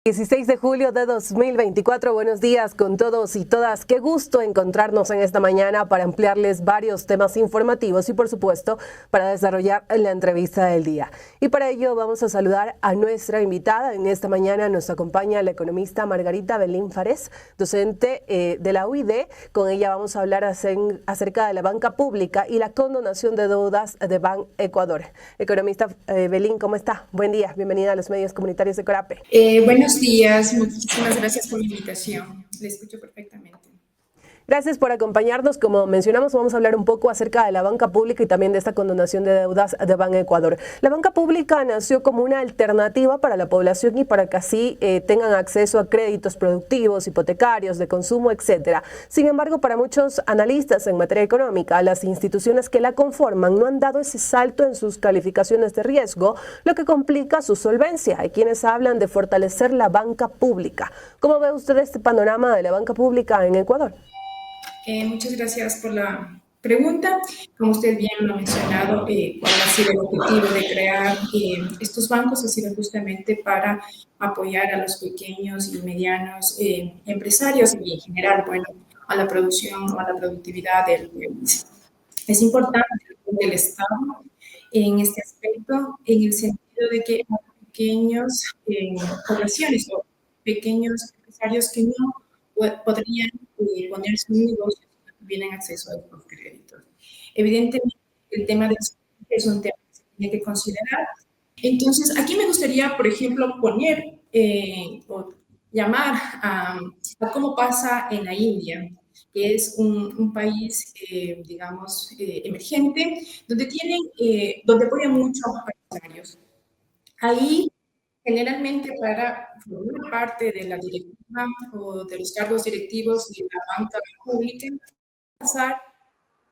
16 de julio de 2024, buenos días con todos y todas. Qué gusto encontrarnos en esta mañana para ampliarles varios temas informativos y por supuesto para desarrollar la entrevista del día. Y para ello vamos a saludar a nuestra invitada. En esta mañana nos acompaña la economista Margarita Belín Fares, docente de la UID. Con ella vamos a hablar acerca de la banca pública y la condonación de deudas de Ban Ecuador. Economista Belín, ¿cómo está? Buen día, bienvenida a los medios comunitarios de Corape. Buenos días, muchísimas gracias por la invitación. Le escucho perfectamente. Gracias por acompañarnos. Como mencionamos, vamos a hablar un poco acerca de la banca pública y también de esta condonación de deudas de Ban Ecuador. La banca pública nació como una alternativa para la población y para que así tengan acceso a créditos productivos, hipotecarios, de consumo, etcétera. Sin embargo, para muchos analistas en materia económica, las instituciones que la conforman no han dado ese salto en sus calificaciones de riesgo, lo que complica su solvencia. Hay quienes hablan de fortalecer la banca pública. ¿Cómo ve usted este panorama de la banca pública en Ecuador? Muchas gracias por la pregunta. Como usted bien lo ha mencionado, cuál ha sido el objetivo de crear estos bancos ha sido justamente para apoyar a los pequeños y medianos empresarios y en general, bueno, a la producción o a la productividad del país. Es importante el Estado en este aspecto, en el sentido de que hay pequeños poblaciones o pequeños empresarios que no podrían ponerse un negocio si no tuvieran acceso a estos créditos. Evidentemente, el tema de los créditos es un tema que se tiene que considerar. Entonces, aquí me gustaría, por ejemplo, poner o llamar a cómo pasa en la India, que es un país, digamos, emergente, donde apoyan mucho a los empresarios. Ahí, generalmente, para formar parte de la directiva o de los cargos directivos de la banca pública, pasar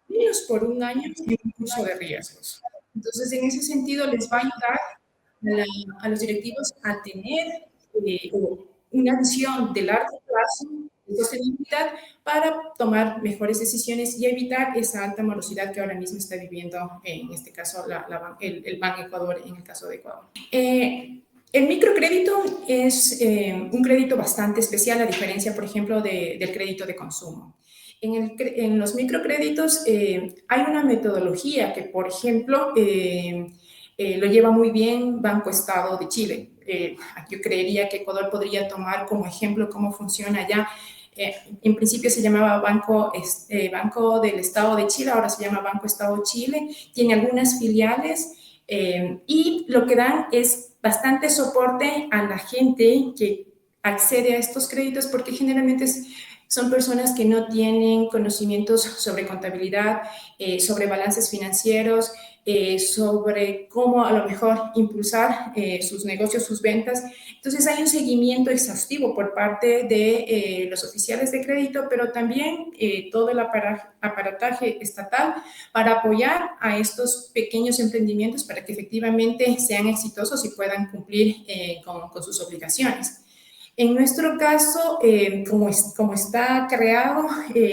menos por un año en un curso de riesgos. Entonces, en ese sentido, les va a ayudar a los directivos a tener una visión de largo plazo, de sostenibilidad, para tomar mejores decisiones y evitar esa alta morosidad que ahora mismo está viviendo, en este caso, el Ban Ecuador, en el caso de Ecuador. El microcrédito es un crédito bastante especial, a diferencia, por ejemplo, del crédito de consumo. En los microcréditos hay una metodología que, por ejemplo, lo lleva muy bien Banco Estado de Chile. Yo creería que Ecuador podría tomar como ejemplo cómo funciona allá. En principio se llamaba Banco del Estado de Chile, ahora se llama Banco Estado Chile. Tiene algunas filiales y lo que dan es bastante soporte a la gente que accede a estos créditos, porque generalmente son personas que no tienen conocimientos sobre contabilidad, sobre balances financieros, sobre cómo a lo mejor impulsar sus negocios, sus ventas. Entonces hay un seguimiento exhaustivo por parte de los oficiales de crédito, pero también todo el aparataje estatal para apoyar a estos pequeños emprendimientos para que efectivamente sean exitosos y puedan cumplir con sus obligaciones. En nuestro caso, como está creado,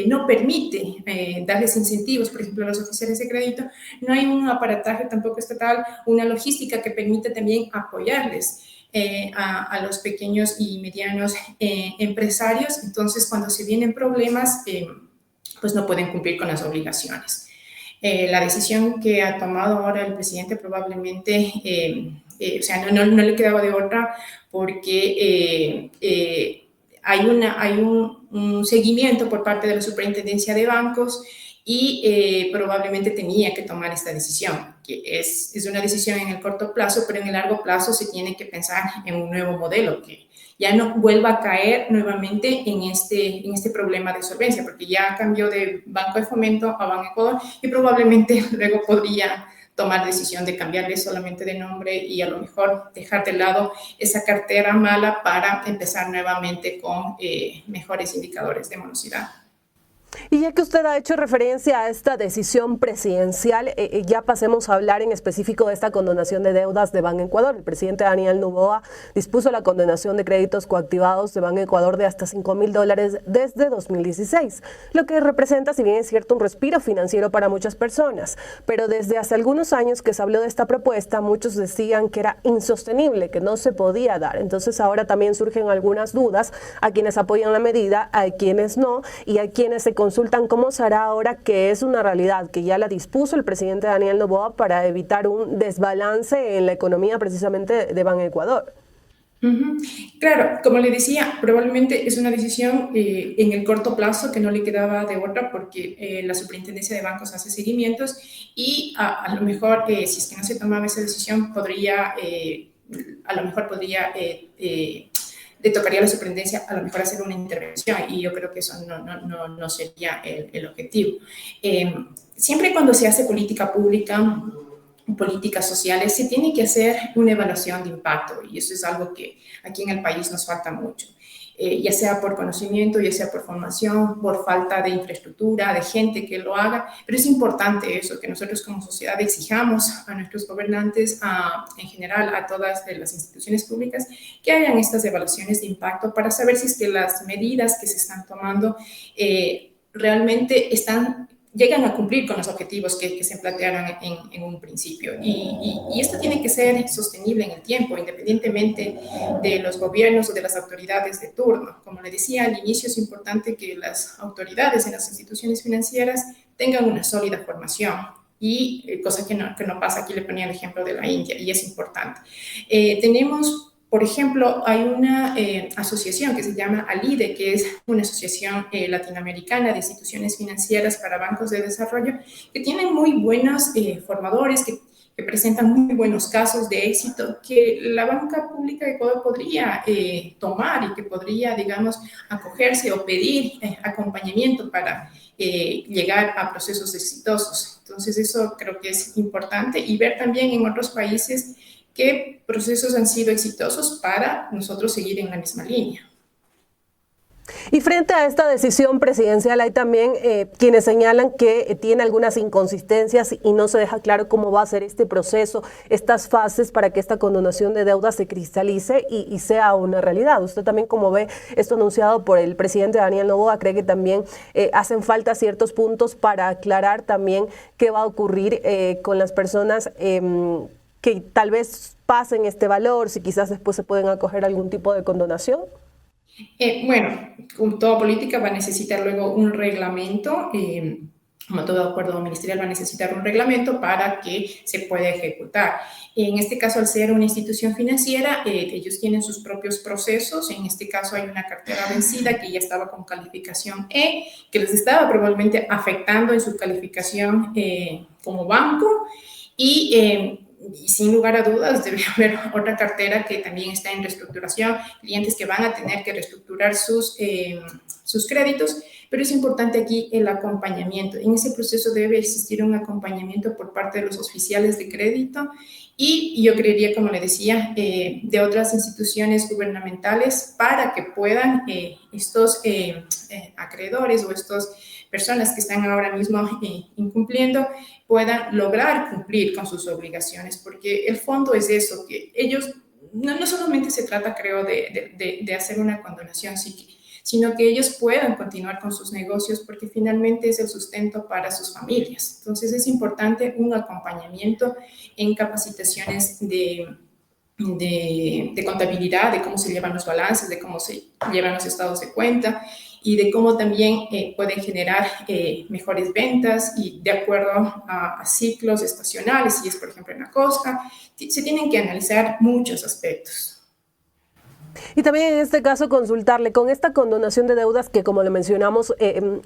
no permite darles incentivos, por ejemplo, a los oficiales de crédito. No hay un aparataje tampoco estatal, una logística que permite también apoyarles a los pequeños y medianos empresarios. Entonces, cuando se vienen problemas, pues no pueden cumplir con las obligaciones. La decisión que ha tomado ahora el presidente probablemente, o sea, no le quedaba de otra, porque hay un seguimiento por parte de la Superintendencia de Bancos y probablemente tenía que tomar esta decisión, que es una decisión en el corto plazo, pero en el largo plazo se tiene que pensar en un nuevo modelo que ya no vuelva a caer nuevamente en este problema de solvencia, porque ya cambió de Banco de Fomento a Ban Ecuador y probablemente luego podría tomar decisión de cambiarle solamente de nombre y a lo mejor dejar de lado esa cartera mala para empezar nuevamente con mejores indicadores de morosidad. Y ya que usted ha hecho referencia a esta decisión presidencial, ya pasemos a hablar en específico de esta condonación de deudas de Banecuador. El presidente Daniel Noboa dispuso la condonación de créditos coactivados de Banecuador de hasta $5.000 desde 2016, lo que representa, si bien es cierto, un respiro financiero para muchas personas. Pero desde hace algunos años que se habló de esta propuesta, muchos decían que era insostenible, que no se podía dar. Entonces ahora también surgen algunas dudas a quienes apoyan la medida, a quienes no, y a quienes se consultan cómo se hará ahora que es una realidad, que ya la dispuso el presidente Daniel Noboa para evitar un desbalance en la economía precisamente de Banecuador. Claro, como le decía, probablemente es una decisión en el corto plazo que no le quedaba de otra porque la Superintendencia de Bancos hace seguimientos y a lo mejor, si es que no se tomaba esa decisión, le tocaría a la superintendencia a lo mejor hacer una intervención y yo creo que eso no sería el objetivo. Siempre cuando se hace política pública, políticas sociales, se tiene que hacer una evaluación de impacto y eso es algo que aquí en el país nos falta mucho. Ya sea por conocimiento, ya sea por formación, por falta de infraestructura, de gente que lo haga, pero es importante eso, que nosotros como sociedad exijamos a nuestros gobernantes, en general a todas las instituciones públicas, que hagan estas evaluaciones de impacto para saber si es que las medidas que se están tomando realmente llegan a cumplir con los objetivos que se plantearon en un principio. Y esto tiene que ser sostenible en el tiempo, independientemente de los gobiernos o de las autoridades de turno. Como le decía al inicio, es importante que las autoridades en las instituciones financieras tengan una sólida formación. Y cosa que no pasa, aquí le ponía el ejemplo de la India, y es importante. Por ejemplo, hay una asociación que se llama ALIDE, que es una asociación latinoamericana de instituciones financieras para bancos de desarrollo, que tienen muy buenos formadores, que presentan muy buenos casos de éxito que la banca pública de Ecuador podría tomar y que podría, digamos, acogerse o pedir acompañamiento para llegar a procesos exitosos. Entonces, eso creo que es importante y ver también en otros países qué procesos han sido exitosos para nosotros seguir en la misma línea. Y frente a esta decisión presidencial hay también quienes señalan que tiene algunas inconsistencias y no se deja claro cómo va a ser este proceso, estas fases para que esta condonación de deuda se cristalice y sea una realidad. Usted también, como ve esto anunciado por el presidente Daniel Noboa, cree que también hacen falta ciertos puntos para aclarar también qué va a ocurrir con las personas que tal vez pasen este valor, si quizás después se pueden acoger a algún tipo de condonación. Bueno, como toda política va a necesitar luego un reglamento, como todo acuerdo ministerial va a necesitar un reglamento para que se pueda ejecutar. En este caso, al ser una institución financiera, ellos tienen sus propios procesos. En este caso hay una cartera vencida que ya estaba con calificación E, que les estaba probablemente afectando en su calificación como banco y sin lugar a dudas debe haber otra cartera que también está en reestructuración, clientes que van a tener que reestructurar sus créditos, pero es importante aquí el acompañamiento. En ese proceso debe existir un acompañamiento por parte de los oficiales de crédito y yo creería, como le decía, de otras instituciones gubernamentales para que puedan estos acreedores o estas personas que están ahora mismo incumpliendo puedan lograr cumplir con sus obligaciones, porque el fondo es eso, que ellos, no solamente se trata, creo, de hacer una condonación, sino que ellos puedan continuar con sus negocios, porque finalmente es el sustento para sus familias. Entonces es importante un acompañamiento en capacitaciones de contabilidad, de cómo se llevan los balances, de cómo se llevan los estados de cuenta y de cómo también pueden generar mejores ventas y de acuerdo a ciclos estacionales, si es por ejemplo en la costa, se tienen que analizar muchos aspectos. Y también en este caso consultarle, con esta condonación de deudas que como lo mencionamos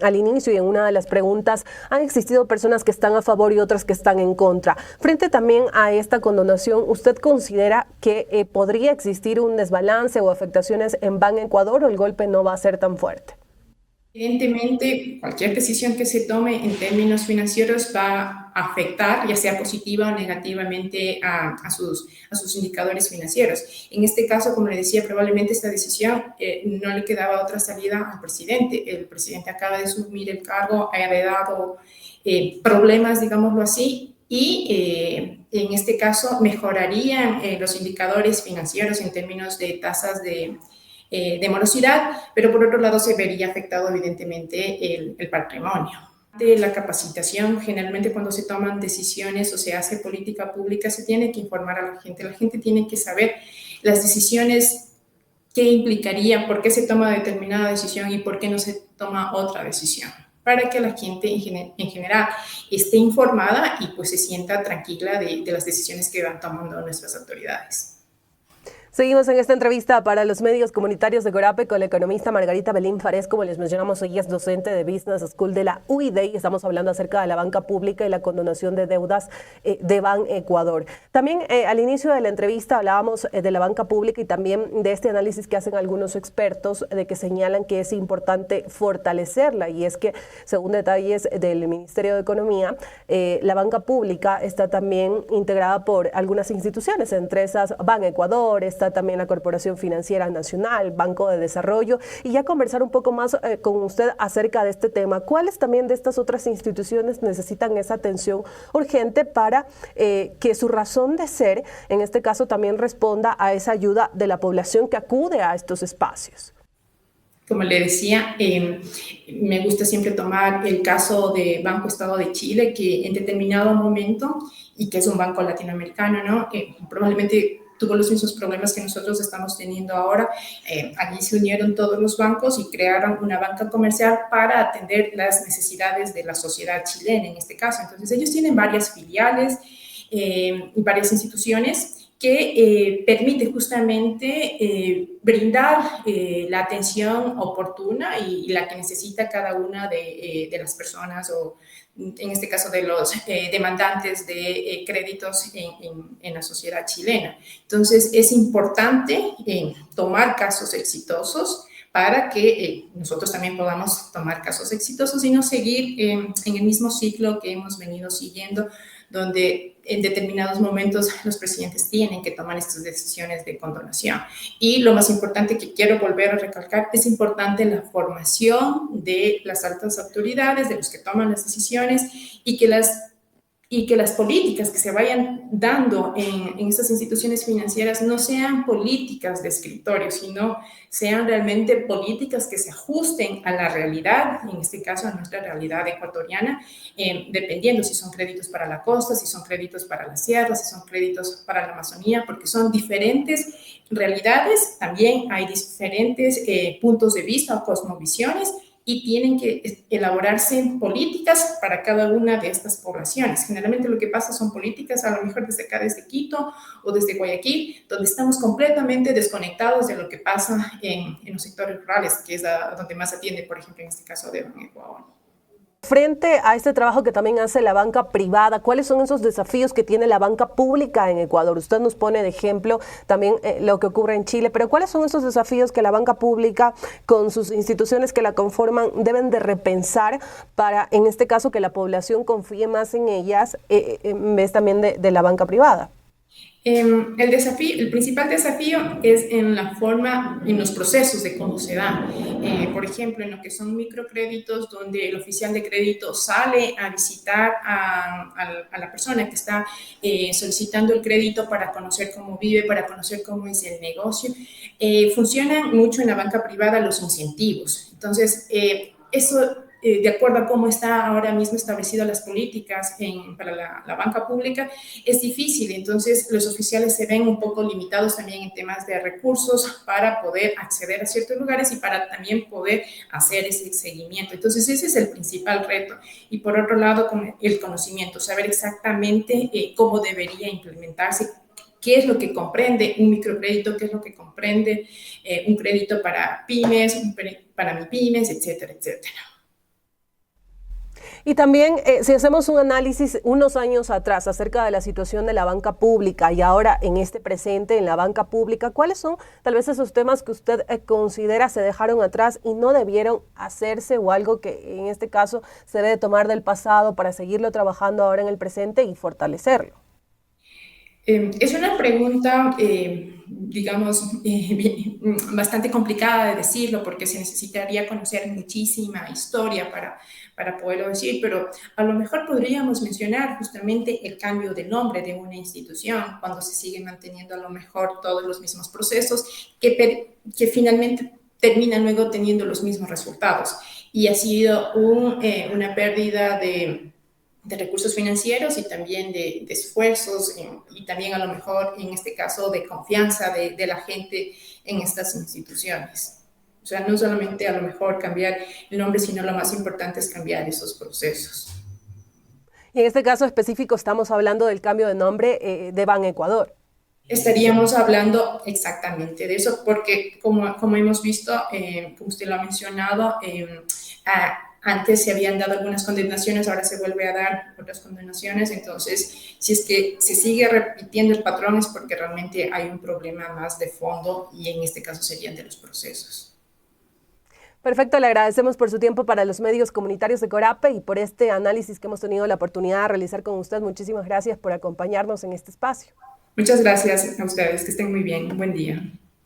al inicio y en una de las preguntas, han existido personas que están a favor y otras que están en contra. Frente también a esta condonación, ¿usted considera que podría existir un desbalance o afectaciones en Banecuador o el golpe no va a ser tan fuerte? Evidentemente, cualquier decisión que se tome en términos financieros va a afectar, ya sea positiva o negativamente, a sus indicadores financieros. En este caso, como le decía, probablemente esta decisión no le quedaba otra salida al presidente. El presidente acaba de asumir el cargo, ha heredado problemas, digámoslo así, y en este caso mejorarían los indicadores financieros en términos de tasas de morosidad, pero por otro lado se vería afectado evidentemente el patrimonio. De la capacitación, generalmente cuando se toman decisiones o se hace política pública, se tiene que informar a la gente tiene que saber las decisiones, qué implicaría, por qué se toma determinada decisión y por qué no se toma otra decisión, para que la gente en general esté informada y pues se sienta tranquila de las decisiones que van tomando nuestras autoridades. Seguimos en esta entrevista para los medios comunitarios de Corape con la economista Margarita Belín Fares. Como les mencionamos, ella es docente de Business School de la UID y estamos hablando acerca de la banca pública y la condonación de deudas de Ban Ecuador. También al inicio de la entrevista hablábamos de la banca pública y también de este análisis que hacen algunos expertos de que señalan que es importante fortalecerla, y es que, según detalles del Ministerio de Economía, la banca pública está también integrada por algunas instituciones, entre esas Ban Ecuador, está también la Corporación Financiera Nacional, Banco de Desarrollo, y ya conversar un poco más con usted acerca de este tema. ¿Cuáles también de estas otras instituciones necesitan esa atención urgente para que su razón de ser, en este caso, también responda a esa ayuda de la población que acude a estos espacios? Como le decía, me gusta siempre tomar el caso de Banco Estado de Chile, que en determinado momento, y que es un banco latinoamericano, ¿no? Probablemente tuvo los mismos problemas que nosotros estamos teniendo ahora. Allí se unieron todos los bancos y crearon una banca comercial para atender las necesidades de la sociedad chilena, en este caso. Entonces, ellos tienen varias filiales y varias instituciones que permite justamente brindar la atención oportuna y la que necesita cada una de las personas, o en este caso de los demandantes de créditos en la sociedad chilena. Entonces, es importante tomar casos exitosos para que nosotros también podamos tomar casos exitosos y no seguir en el mismo ciclo que hemos venido siguiendo, donde en determinados momentos los presidentes tienen que tomar estas decisiones de condonación. Y lo más importante que quiero volver a recalcar, es importante la formación de las altas autoridades, de los que toman las decisiones, y que las políticas que se vayan dando en estas instituciones financieras no sean políticas de escritorio, sino sean realmente políticas que se ajusten a la realidad, en este caso a nuestra realidad ecuatoriana, dependiendo si son créditos para la costa, si son créditos para la sierra, si son créditos para la Amazonía, porque son diferentes realidades, también hay diferentes puntos de vista o cosmovisiones, y tienen que elaborarse políticas para cada una de estas poblaciones. Generalmente lo que pasa son políticas, a lo mejor desde acá, desde Quito o desde Guayaquil, donde estamos completamente desconectados de lo que pasa en los sectores rurales, que es donde más atiende, por ejemplo, en este caso de Ecuador. Frente a este trabajo que también hace la banca privada, ¿cuáles son esos desafíos que tiene la banca pública en Ecuador? Usted nos pone de ejemplo también lo que ocurre en Chile, pero ¿cuáles son esos desafíos que la banca pública, con sus instituciones que la conforman, deben de repensar para, en este caso, que la población confíe más en ellas en vez también de la banca privada? El principal desafío es en la forma, en los procesos de cómo se da. Por ejemplo, en lo que son microcréditos, donde el oficial de crédito sale a visitar a la persona que está solicitando el crédito para conocer cómo vive, para conocer cómo es el negocio. Funcionan mucho en la banca privada los incentivos. Entonces, eso, de acuerdo a cómo está ahora mismo establecidas las políticas para la banca pública, es difícil. Entonces, los oficiales se ven un poco limitados también en temas de recursos para poder acceder a ciertos lugares y para también poder hacer ese seguimiento. Entonces, ese es el principal reto. Y por otro lado, con el conocimiento, saber exactamente cómo debería implementarse, qué es lo que comprende un microcrédito, qué es lo que comprende un crédito para pymes, para MIPYMES, etcétera, etcétera. Y también, si hacemos un análisis unos años atrás acerca de la situación de la banca pública y ahora en este presente en la banca pública, ¿cuáles son tal vez esos temas que usted considera se dejaron atrás y no debieron hacerse, o algo que en este caso se debe tomar del pasado para seguirlo trabajando ahora en el presente y fortalecerlo? Es una pregunta, digamos, bastante complicada de decirlo porque se necesitaría conocer muchísima historia para poderlo decir, pero a lo mejor podríamos mencionar justamente el cambio de nombre de una institución cuando se sigue manteniendo a lo mejor todos los mismos procesos que finalmente terminan luego teniendo los mismos resultados. Y ha sido una pérdida de recursos financieros y también de esfuerzos y también a lo mejor en este caso de confianza de la gente en estas instituciones. O sea, no solamente a lo mejor cambiar el nombre, sino lo más importante es cambiar esos procesos. Y en este caso específico estamos hablando del cambio de nombre de Ban Ecuador. Estaríamos hablando exactamente de eso, porque como hemos visto, como usted lo ha mencionado, antes se habían dado algunas condenaciones, ahora se vuelve a dar otras condenaciones, entonces si es que se sigue repitiendo el patrón es porque realmente hay un problema más de fondo y en este caso serían de los procesos. Perfecto, le agradecemos por su tiempo para los medios comunitarios de Corape y por este análisis que hemos tenido la oportunidad de realizar con usted. Muchísimas gracias por acompañarnos en este espacio. Muchas gracias a ustedes, que estén muy bien, un buen día.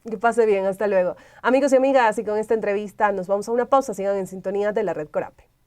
Que pase bien, hasta luego. Amigos y amigas, y con esta entrevista nos vamos a una pausa. Sigan en sintonía de la Red Corape.